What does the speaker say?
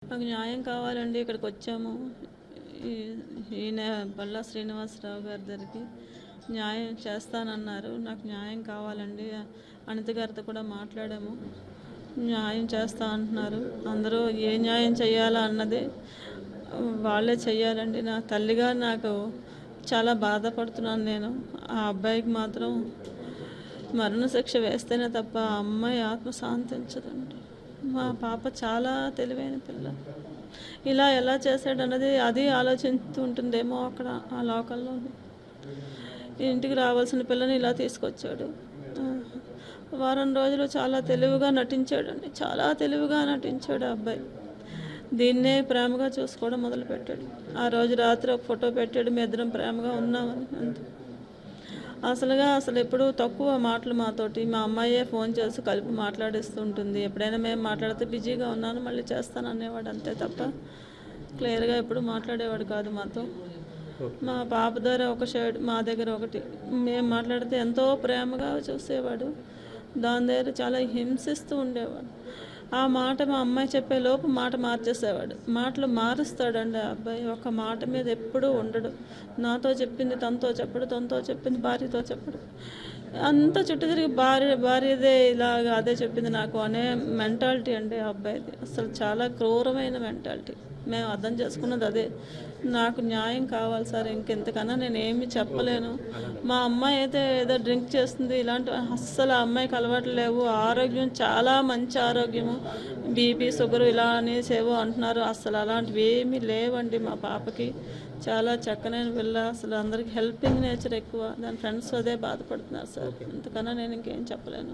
మాకు న్యాయం కావాలండి. ఇక్కడికి వచ్చాము. ఈయన పల్లా శ్రీనివాసరావు గారి దగ్గరికి న్యాయం చేస్తానన్నారు. నాకు న్యాయం కావాలండి. అనిత గారితో కూడా మాట్లాడాము. న్యాయం చేస్తా అంటున్నారు. అందరూ ఏ న్యాయం చేయాలా అన్నది వాళ్ళే చెయ్యాలండి. నా తల్లిగా నాకు చాలా బాధపడుతున్నాను నేను. ఆ అబ్బాయికి మాత్రం మరణశిక్ష వేస్తేనే తప్ప ఆ అమ్మాయి ఆత్మ శాంతించదండి. మా పాప చాలా తెలివైన పిల్ల. ఇలా ఎలా చేశాడన్నది అది ఆలోచిస్తూ ఉంటుందేమో అక్కడ ఆ లోకల్లో. ఇంటికి రావాల్సిన పిల్లని ఇలా తీసుకొచ్చాడు. వారం రోజులు చాలా తెలివిగా నటించాడండి. చాలా తెలివిగా నటించాడు ఆ అబ్బాయి. దీన్నే ప్రేమగా చూసుకోవడం మొదలుపెట్టాడు. ఆ రోజు రాత్రి ఒక ఫోటో పెట్టాడు, మీ ఇద్దరం ప్రేమగా ఉన్నామని. అంతే. అసలు ఎప్పుడు తక్కువ మాటలు మాతోటి. మా అమ్మాయే ఫోన్ చేసి కలిపి మాట్లాడిస్తూ ఉంటుంది. ఎప్పుడైనా మేము మాట్లాడితే బిజీగా ఉన్నాను మళ్ళీ చేస్తాను అనేవాడు, అంతే తప్ప క్లియర్గా ఎప్పుడు మాట్లాడేవాడు కాదు మాతో. మా పాప దగ్గర ఒక షేడ్, మా దగ్గర ఒకటి. మేము మాట్లాడితే ఎంతో ప్రేమగా చూసేవాడు. దాని దగ్గర చాలా హింసిస్తూ ఉండేవాడు. ఆ మాట మా అమ్మాయి చెప్పేలోపు మాట మార్చేసేవాడు. మాటలు మారుస్తాడండి ఆ అబ్బాయి. ఒక మాట మీద ఎప్పుడూ ఉండడు. నాతో చెప్పింది తనతో చెప్పడు, తనతో చెప్పింది భార్యతో చెప్పడు. అంతా చుట్టూ తిరిగి భార్యదే ఇలాగా అదే చెప్పింది నాకు అనే మెంటాలిటీ అండి ఆ అబ్బాయిది. అసలు చాలా క్రూరమైన మెంటాలిటీ. మేము అర్థం చేసుకున్నది అదే. నాకు న్యాయం కావాలి సార్, ఇంకెంతకన్నా నేను ఏమి చెప్పలేను. మా అమ్మాయి అయితే ఏదో డ్రింక్ చేస్తుంది, ఇలాంటి అస్సలు ఆ అమ్మాయికి అలవాట్లు లేవు. ఆరోగ్యం చాలా మంచి ఆరోగ్యము. బీపీ షుగర్ ఇలా అనేసేవో అంటున్నారు. అసలు అలాంటివి ఏమీ లేవండి మా పాపకి. చాలా చక్కనైన పిల్ల. అసలు అందరికి హెల్పింగ్ నేచర్ ఎక్కువ. దాని ఫ్రెండ్స్ అదే బాధపడుతున్నారు సార్. ఇంతకన్నా నేను ఇంకేం చెప్పలేను.